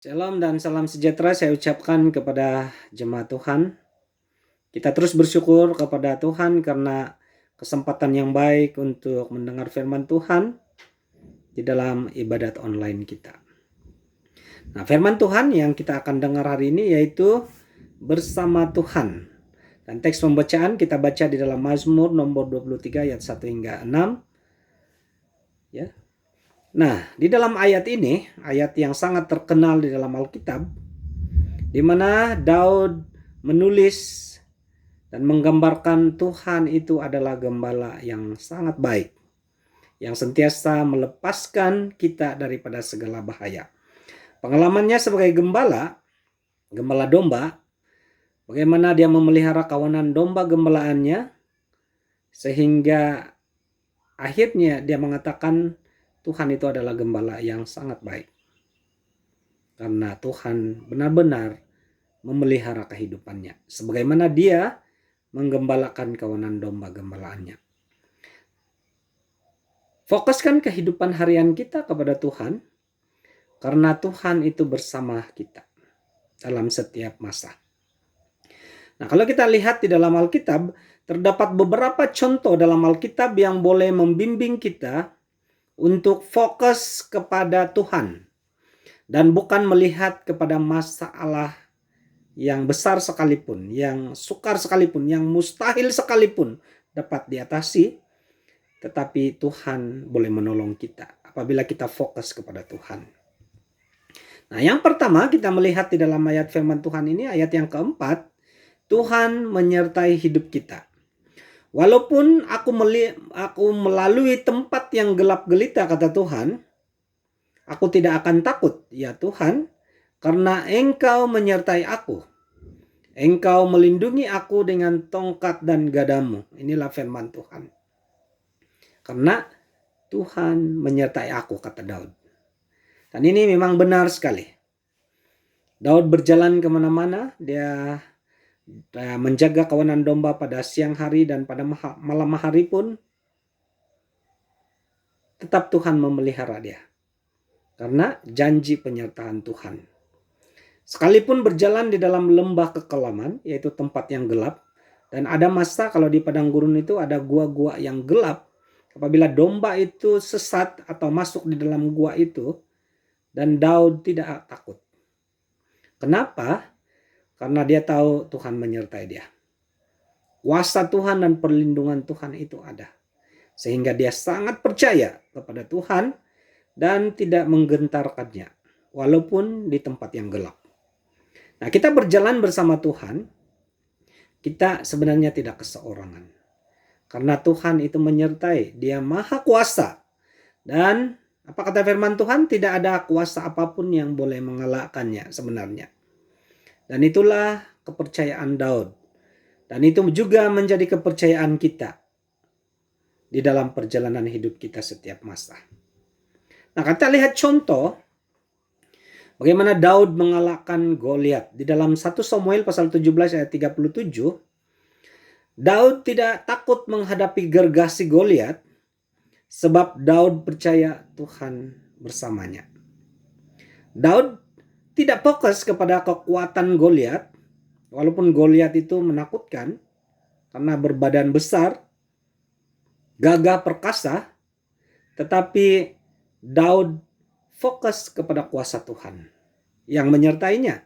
Shalom dan salam sejahtera saya ucapkan kepada jemaat Tuhan. Kita terus bersyukur kepada Tuhan karena kesempatan yang baik untuk mendengar firman Tuhan di dalam ibadat online kita. Nah, firman Tuhan yang kita akan dengar hari ini yaitu bersama Tuhan. Dan teks pembacaan kita baca di dalam Mazmur nomor 23 ayat 1 hingga 6. Ya. Nah, di dalam ayat ini, ayat yang sangat terkenal di dalam Alkitab, di mana Daud menulis dan menggambarkan Tuhan itu adalah gembala yang sangat baik, yang sentiasa melepaskan kita daripada segala bahaya. Pengalamannya sebagai gembala domba, bagaimana dia memelihara kawanan domba gembalaannya, sehingga akhirnya dia mengatakan Tuhan itu adalah gembala yang sangat baik. Karena Tuhan benar-benar memelihara kehidupannya. Sebagaimana dia menggembalakan kawanan domba gembalaannya. Fokuskan kehidupan harian kita kepada Tuhan. Karena Tuhan itu bersama kita dalam setiap masa. Nah, kalau kita lihat di dalam Alkitab, terdapat beberapa contoh dalam Alkitab yang boleh membimbing kita untuk fokus kepada Tuhan dan bukan melihat kepada masalah yang besar sekalipun, yang sukar sekalipun, yang mustahil sekalipun dapat diatasi, tetapi Tuhan boleh menolong kita apabila kita fokus kepada Tuhan. Nah, yang pertama kita melihat di dalam ayat firman Tuhan ini, ayat yang keempat, Tuhan menyertai hidup kita. Walaupun aku melalui tempat yang gelap gelita, kata Tuhan, aku tidak akan takut, ya Tuhan, karena Engkau menyertai aku. Engkau melindungi aku dengan tongkat dan gadamu. Inilah firman Tuhan. Karena Tuhan menyertai aku, kata Daud. Dan ini memang benar sekali. Daud berjalan kemana-mana, dia menjaga kawanan domba pada siang hari dan pada malam hari pun tetap Tuhan memelihara dia. Karena janji penyertaan Tuhan. Sekalipun berjalan di dalam lembah kekelaman, yaitu tempat yang gelap, dan ada masa kalau di padang gurun itu ada gua-gua yang gelap, apabila domba itu sesat atau masuk di dalam gua itu, dan Daud tidak takut. Kenapa? Karena dia tahu Tuhan menyertai dia. Kuasa Tuhan dan perlindungan Tuhan itu ada. Sehingga dia sangat percaya kepada Tuhan dan tidak menggentarkannya. Walaupun di tempat yang gelap. Nah, kita berjalan bersama Tuhan. Kita sebenarnya tidak keseorangan. Karena Tuhan itu menyertai. Dia maha kuasa. Dan apa kata firman Tuhan? Tidak ada kuasa apapun yang boleh mengalahkannya sebenarnya. Dan itulah kepercayaan Daud. Dan itu juga menjadi kepercayaan kita di dalam perjalanan hidup kita setiap masa. Nah, kita lihat contoh bagaimana Daud mengalahkan Goliat. Di dalam 1 Samuel pasal 17 ayat 37, Daud tidak takut menghadapi gergasi Goliat sebab Daud percaya Tuhan bersamanya. Daud tidak fokus kepada kekuatan Goliat, walaupun Goliat itu menakutkan karena berbadan besar, gagah perkasa, tetapi Daud fokus kepada kuasa Tuhan yang menyertainya.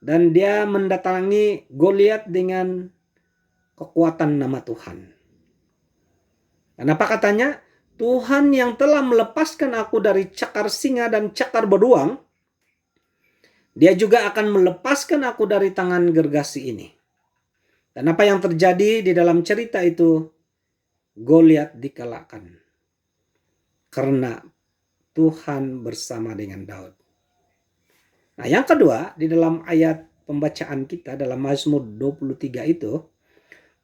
Dan dia mendatangi Goliat dengan kekuatan nama Tuhan. Dan apa katanya? Tuhan yang telah melepaskan aku dari cakar singa dan cakar beruang, dia juga akan melepaskan aku dari tangan gergasi ini. Dan apa yang terjadi di dalam cerita itu? Goliat dikalahkan. Karena Tuhan bersama dengan Daud. Nah, yang kedua, di dalam ayat pembacaan kita dalam Mazmur 23 itu,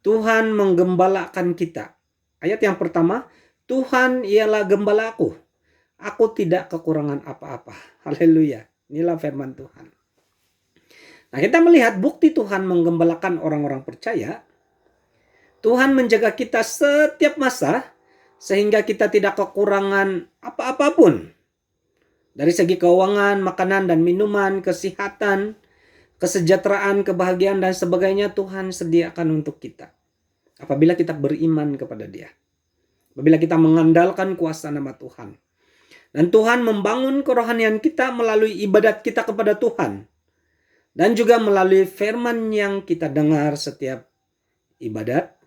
Tuhan menggembalakan kita. Ayat yang pertama, Tuhan ialah gembalaku. Aku tidak kekurangan apa-apa. Haleluya. Inilah firman Tuhan. Nah, kita melihat bukti Tuhan menggembalakan orang-orang percaya. Tuhan menjaga kita setiap masa sehingga kita tidak kekurangan apa-apapun. Dari segi keuangan, makanan dan minuman, kesehatan, kesejahteraan, kebahagiaan dan sebagainya Tuhan sediakan untuk kita. Apabila kita beriman kepada Dia. Apabila kita mengandalkan kuasa nama Tuhan. Dan Tuhan membangun kerohanian kita melalui ibadat kita kepada Tuhan. Dan juga melalui firman yang kita dengar setiap ibadat,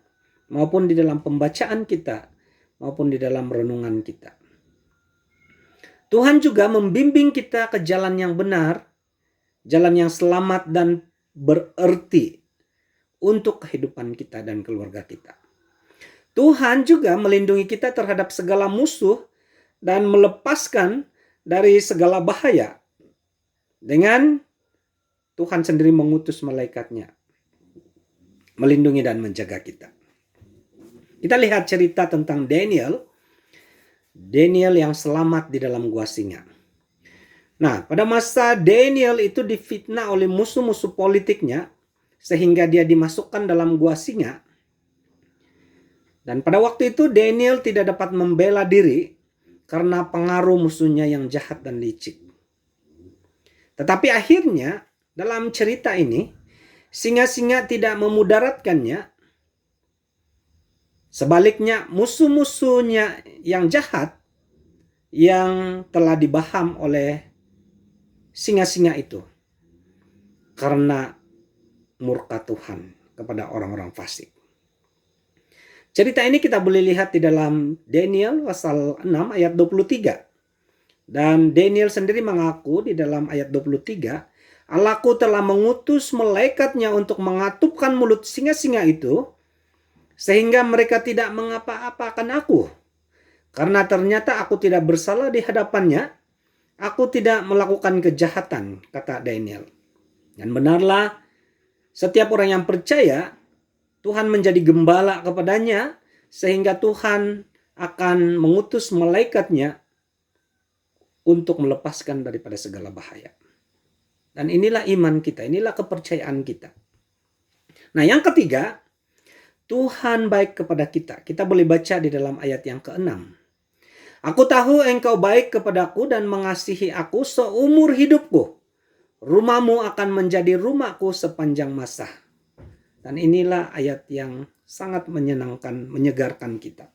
maupun di dalam pembacaan kita, maupun di dalam renungan kita. Tuhan juga membimbing kita ke jalan yang benar, jalan yang selamat dan bererti untuk kehidupan kita dan keluarga kita. Tuhan juga melindungi kita terhadap segala musuh dan melepaskan dari segala bahaya dengan Tuhan sendiri mengutus malaikatnya melindungi dan menjaga kita. Kita lihat cerita tentang Daniel yang selamat di dalam gua singa. Nah, pada masa Daniel itu difitnah oleh musuh-musuh politiknya sehingga dia dimasukkan dalam gua singa. Dan pada waktu itu Daniel tidak dapat membela diri karena pengaruh musuhnya yang jahat dan licik. Tetapi akhirnya dalam cerita ini, singa-singa tidak memudaratkannya. Sebaliknya musuh-musuhnya yang jahat yang telah dibaham oleh singa-singa itu karena murka Tuhan kepada orang-orang fasik. Cerita ini kita boleh lihat di dalam Daniel pasal 6 ayat 23. Dan Daniel sendiri mengaku di dalam ayat 23, Allahku telah mengutus malaikatnya untuk mengatupkan mulut singa-singa itu, sehingga mereka tidak mengapa-apakan aku. Karena ternyata aku tidak bersalah di hadapannya, aku tidak melakukan kejahatan, kata Daniel. Dan benarlah, setiap orang yang percaya, Tuhan menjadi gembala kepadanya, sehingga Tuhan akan mengutus malaikatnya untuk melepaskan daripada segala bahaya. Dan inilah iman kita, inilah kepercayaan kita. Nah, yang ketiga, Tuhan baik kepada kita. Kita boleh baca di dalam ayat yang ke-6. Aku tahu engkau baik kepadaku dan mengasihi aku seumur hidupku. Rumahmu akan menjadi rumahku sepanjang masa. Dan inilah ayat yang sangat menyenangkan, menyegarkan kita.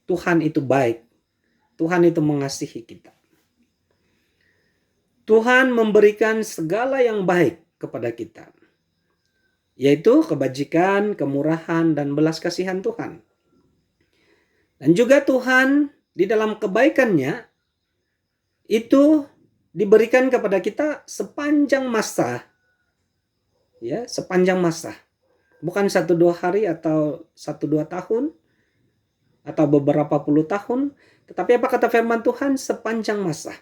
Tuhan itu baik. Tuhan itu mengasihi kita. Tuhan memberikan segala yang baik kepada kita. Yaitu kebajikan, kemurahan, dan belas kasihan Tuhan. Dan juga Tuhan di dalam kebaikannya itu diberikan kepada kita sepanjang masa. Ya, sepanjang masa. Bukan 1-2 hari atau 1-2 tahun atau beberapa puluh tahun, tetapi apa kata firman Tuhan? Sepanjang masa.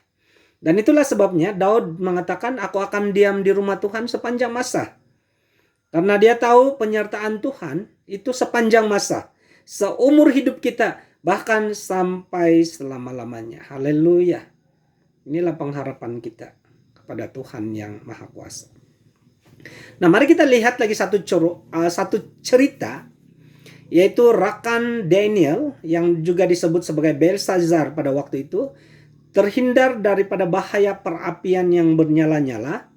Dan itulah sebabnya Daud mengatakan, aku akan diam di rumah Tuhan sepanjang masa. Karena dia tahu penyertaan Tuhan itu sepanjang masa. Seumur hidup kita, bahkan sampai selama-lamanya. Haleluya. Inilah pengharapan kita kepada Tuhan yang Maha Kuasa. Nah, mari kita lihat lagi satu cerita, yaitu rakan Daniel yang juga disebut sebagai Belsazar pada waktu itu, terhindar daripada bahaya perapian yang bernyala-nyala,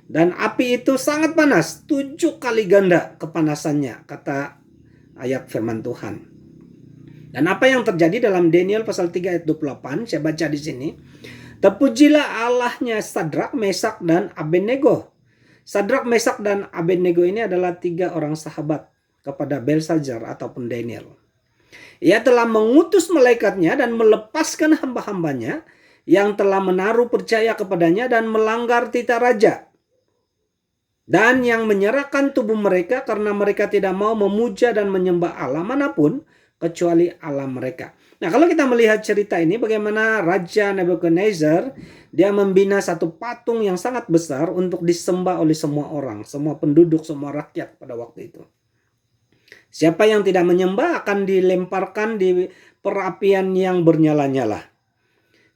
dan api itu sangat panas, 7 kali ganda kepanasannya, kata ayat firman Tuhan. Dan apa yang terjadi dalam Daniel pasal 3 ayat 28, saya baca di sini. Terpujilah Allahnya Sadrak, Mesak, dan Abednego. Sadrak, Mesak, dan Abednego ini adalah 3 orang sahabat kepada Belsazar ataupun Daniel. Ia telah mengutus malaikatnya dan melepaskan hamba-hambanya yang telah menaruh percaya kepadanya dan melanggar titah raja. Dan yang menyerahkan tubuh mereka karena mereka tidak mau memuja dan menyembah Allah manapun kecuali Allah mereka. Nah, kalau kita melihat cerita ini, bagaimana Raja Nebukadnezar, dia membina satu patung yang sangat besar untuk disembah oleh semua orang, semua penduduk, semua rakyat pada waktu itu. Siapa yang tidak menyembah akan dilemparkan di perapian yang bernyala-nyala.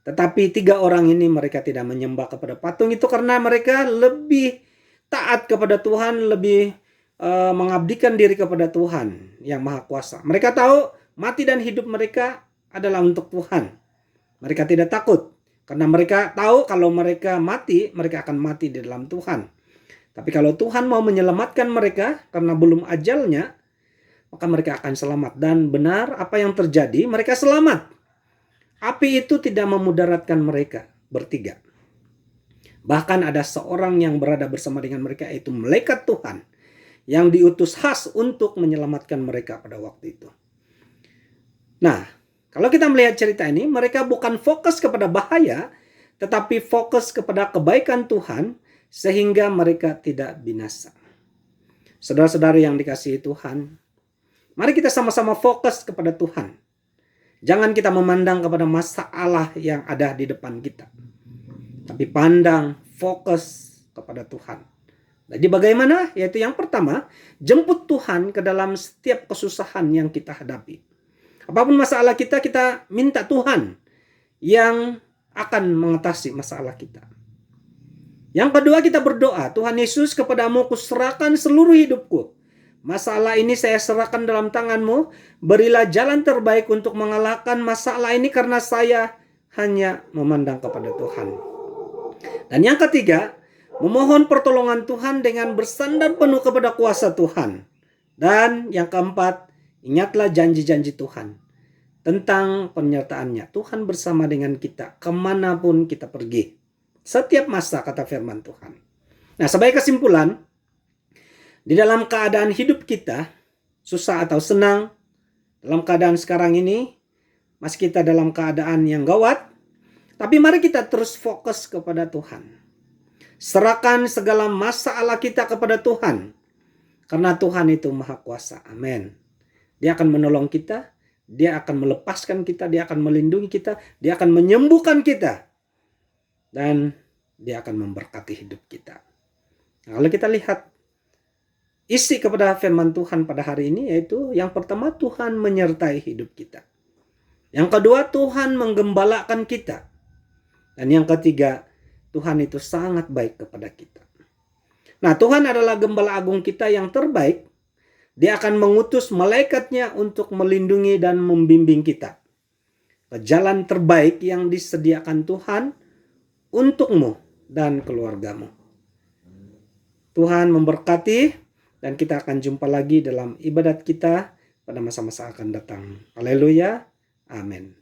Tetapi 3 orang ini mereka tidak menyembah kepada patung itu karena mereka lebih taat kepada Tuhan, lebih mengabdikan diri kepada Tuhan yang Maha Kuasa. Mereka tahu mati dan hidup mereka adalah untuk Tuhan. Mereka tidak takut. Karena mereka tahu kalau mereka mati, mereka akan mati di dalam Tuhan. Tapi kalau Tuhan mau menyelamatkan mereka karena belum ajalnya, maka mereka akan selamat. Dan benar apa yang terjadi, mereka selamat. Api itu tidak memudaratkan mereka bertiga. Bahkan ada seorang yang berada bersama dengan mereka, yaitu malaikat Tuhan, yang diutus khas untuk menyelamatkan mereka pada waktu itu. Nah, kalau kita melihat cerita ini, mereka bukan fokus kepada bahaya, tetapi fokus kepada kebaikan Tuhan, sehingga mereka tidak binasa. Saudara-saudari yang dikasihi Tuhan, mari kita sama-sama fokus kepada Tuhan. Jangan kita memandang kepada masalah yang ada di depan kita, tapi pandang, fokus kepada Tuhan. Jadi bagaimana? Yaitu yang pertama, jemput Tuhan ke dalam setiap kesusahan yang kita hadapi. Apapun masalah kita, kita minta Tuhan yang akan mengatasi masalah kita. Yang kedua, kita berdoa, Tuhan Yesus, kepadamu kuserahkan seluruh hidupku. Masalah ini saya serahkan dalam tangan-Mu. Berilah jalan terbaik untuk mengalahkan masalah ini karena saya hanya memandang kepada Tuhan. Dan yang ketiga, memohon pertolongan Tuhan dengan bersandar penuh kepada kuasa Tuhan. Dan yang keempat, ingatlah janji-janji Tuhan tentang penyertaannya. Tuhan bersama dengan kita kemanapun kita pergi. Setiap masa, kata firman Tuhan. Nah, sebagai kesimpulan, di dalam keadaan hidup kita, susah atau senang, dalam keadaan sekarang ini, masih kita dalam keadaan yang gawat, tapi mari kita terus fokus kepada Tuhan. Serahkan segala masalah kita kepada Tuhan. Karena Tuhan itu Maha Kuasa. Amin. Dia akan menolong kita. Dia akan melepaskan kita. Dia akan melindungi kita. Dia akan menyembuhkan kita. Dan dia akan memberkati hidup kita. Nah, kalau kita lihat isi kepada firman Tuhan pada hari ini, yaitu yang pertama, Tuhan menyertai hidup kita. Yang kedua, Tuhan menggembalakan kita. Dan yang ketiga, Tuhan itu sangat baik kepada kita. Nah, Tuhan adalah gembala agung kita yang terbaik. Dia akan mengutus malaikatnya untuk melindungi dan membimbing kita ke jalan terbaik yang disediakan Tuhan untukmu dan keluargamu. Tuhan memberkati, dan kita akan jumpa lagi dalam ibadat kita pada masa-masa akan datang. Haleluya. Amin.